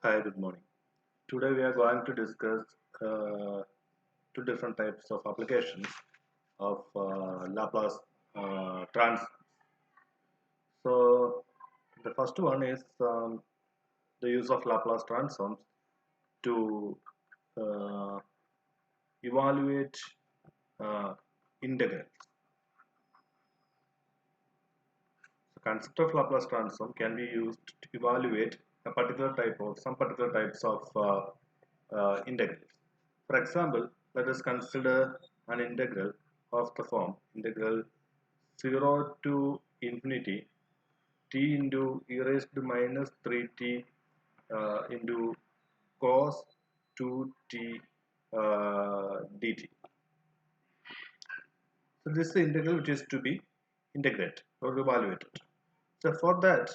Hi, good morning. Today we are going to discuss two different types of applications of Laplace trans. So the first one is the use of Laplace transforms to uh, evaluate uh, integrals. The concept of Laplace transform can be used to evaluate a particular type of some particular types of integrals. For example, let us consider an integral of the form integral 0 to infinity t into e raised to minus 3t into cos 2t dt. So this is the integral which is to be integrated or evaluated. So for that,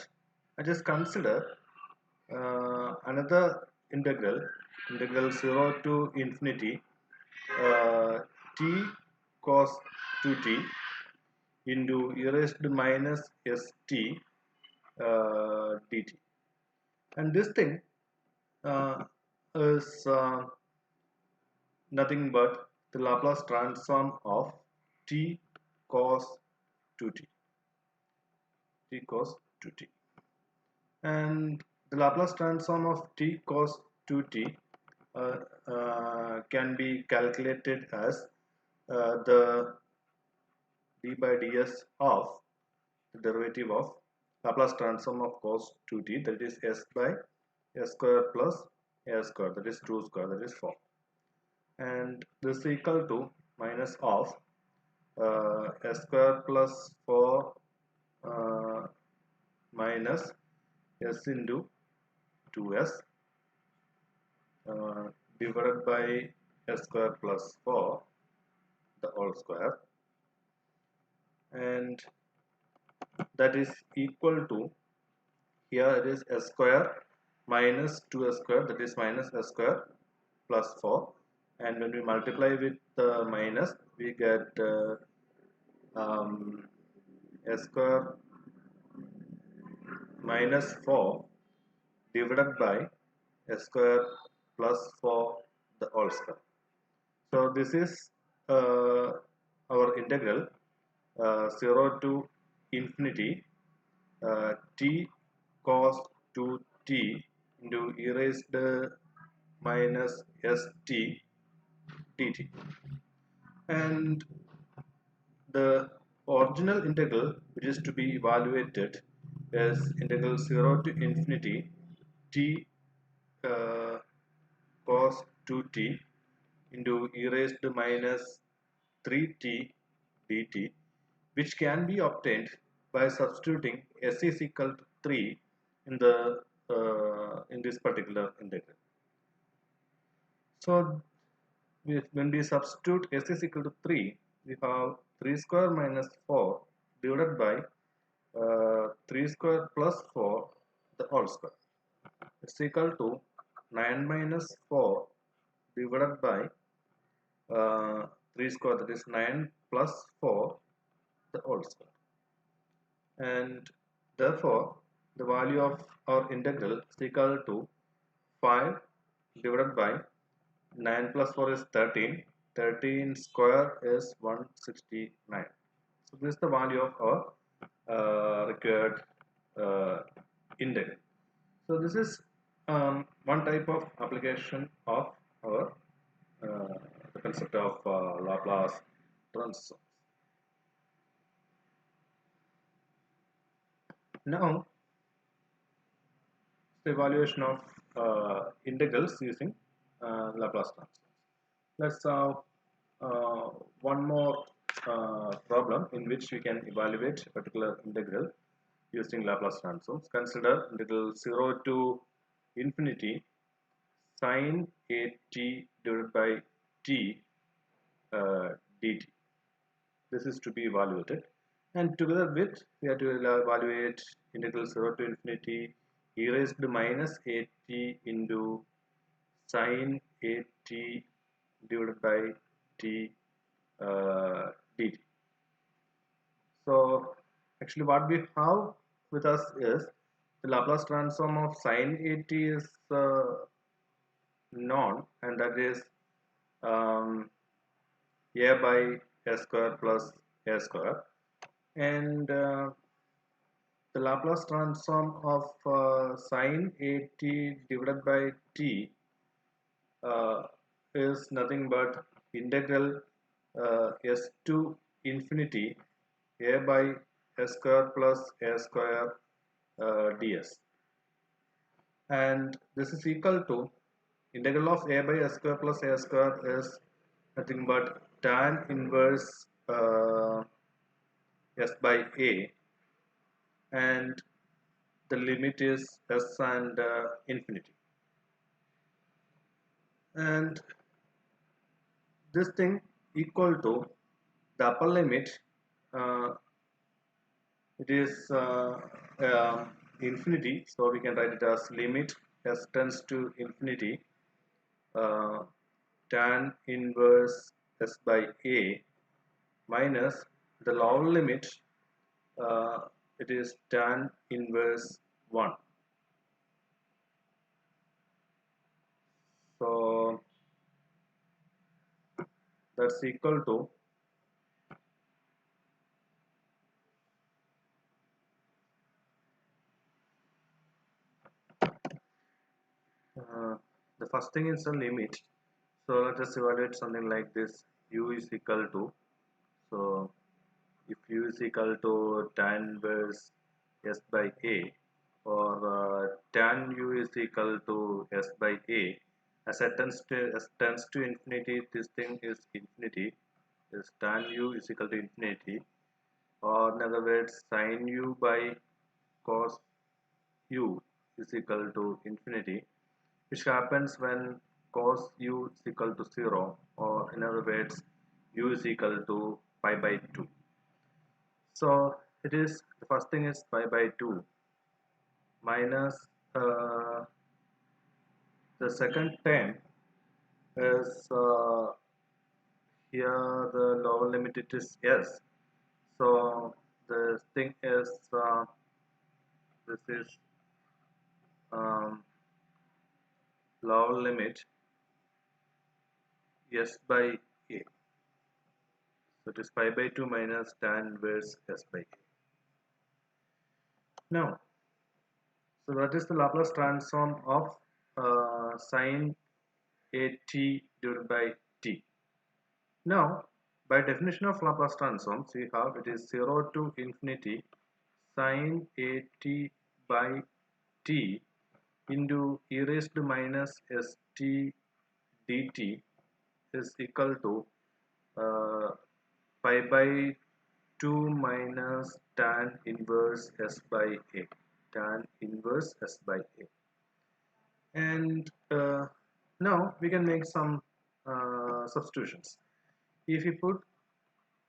I just consider another integral 0 to infinity uh, t cos 2t into e raised to minus st dt. And this thing is nothing but the Laplace transform of t cos 2t. T cos 2t. And the Laplace transform of t cos 2t can be calculated as the d by ds of the derivative of Laplace transform of cos 2t, that is s by s square plus a square, that is 2 square, that is 4. And this is equal to minus of s square plus 4 uh, minus s into 2s uh, divided by s square plus 4 the whole square, and that is equal to, here it is s square minus 2s square, that is minus s square plus 4, and when we multiply with the minus we get um, s square minus 4 divided by s square plus 4 the whole square. So this is our integral 0 to infinity t cos 2t into e raised minus st dt. And the original integral which is to be evaluated is integral 0 to infinity t uh, cos 2t into e raised to minus 3t dt, which can be obtained by substituting s is equal to 3 in the in this particular integral. So when we substitute s is equal to 3, we have 3 square minus 4 divided by 3 square plus 4 the whole square. It's equal to 9 minus 4 divided by 3 square, that is 9 plus 4 the whole square. And therefore the value of our integral is equal to 5 divided by 9 plus 4 is 13. 13 square is 169. So this is the value of our required integral. So this is one type of application of our the concept of Laplace transform. Now the evaluation of integrals using Laplace transforms. Let's have uh, one more problem in which we can evaluate a particular integral using Laplace transforms. Consider integral 0 to infinity sine a t divided by t dt. This is to be evaluated, and together with we have to evaluate integral 0 to infinity e raised to minus at into sine at divided by t dt. So actually what we have with us is the Laplace transform of sine at is known, and that is um, a by a square plus a square, and the Laplace transform of sine at divided by t uh, is nothing but integral s to infinity a by a square plus a square ds, and this is equal to integral of a by a square plus a square is nothing but tan inverse s by a, and the limit is s and infinity, and this thing equal to the upper limit, uh, it is infinity, so we can write it as limit s tends to infinity uh, tan inverse s by a minus the lower limit, uh, it is tan inverse 1. So that's equal to uh, the first thing is the limit. So let us evaluate something like this: u is equal to, so if u is equal to tan inverse s by a, or tan u is equal to s by a, as tends to infinity, this thing is infinity, is tan u is equal to infinity, or in other words sin u by cos u is equal to infinity, which happens when cos u is equal to 0, or in other words u is equal to pi by 2. So it is, the first thing is pi by 2 minus the second term is here the lower limit, it is s. So the thing is this is um, lower limit s by a. So it is pi by 2 minus tan inverse s by a. Now, so that is the Laplace transform of sine a t divided by t. Now, by definition of Laplace transforms, we have it is 0 to infinity sine a t by t into e raised to minus st dt is equal to uh, pi by 2 minus tan inverse s by a, tan inverse s by a. And now we can make some substitutions. If we put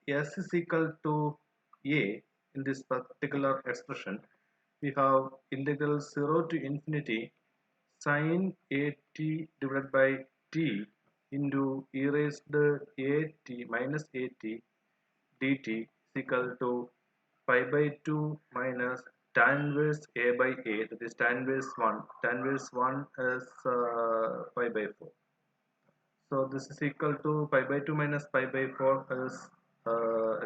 s is equal to a in this particular expression, we have integral 0 to infinity sine a t divided by t into e raised to a t minus a t dt is equal to pi by 2 minus tan inverse a by a, that is tan inverse 1. Tan inverse 1 is pi by 4. So this is equal to pi by 2 minus pi by 4 is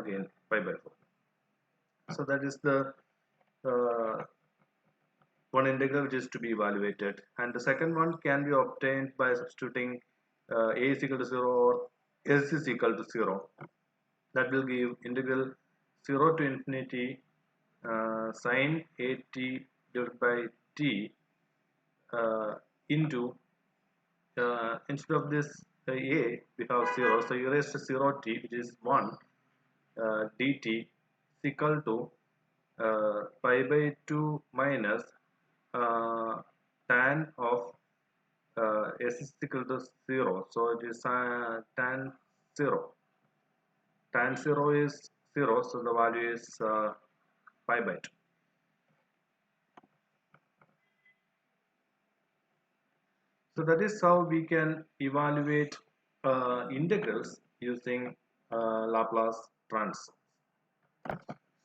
again pi by 4. So that is the uh, one integral which is to be evaluated, and the second one can be obtained by substituting a is equal to 0 or s is equal to 0. That will give integral 0 to infinity sine a t divided by t into instead of this a we have 0, so e raised to 0 t, which is 1 dt is equal to pi by 2 minus tan of s is equal to 0, so it is tan 0. Tan 0 is 0, so the value is pi by 2. So that is how we can evaluate integrals using Laplace transforms.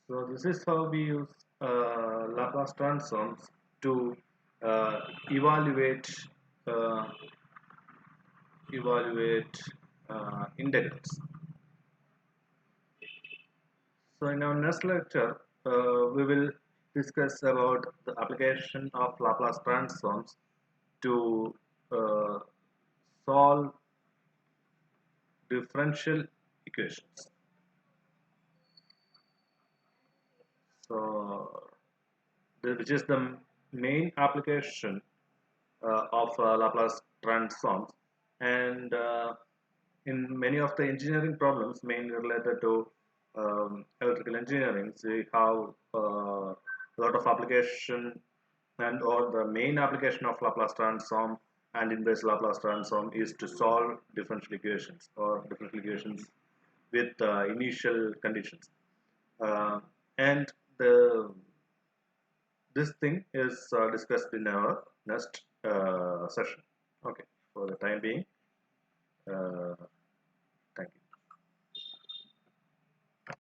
So this is how we use Laplace transforms to uh, evaluate uh, evaluate integrals. So in our next lecture, we will discuss about the application of Laplace transforms to uh, solve differential equations. So, which is the main application of Laplace transforms, and in many of the engineering problems, mainly related to electrical engineering, we have a lot of application, and or the main application of Laplace transform and inverse Laplace transform is to solve differential equations or differential equations with initial conditions. Uh, and the this thing is discussed in our next session. Okay, for the time being,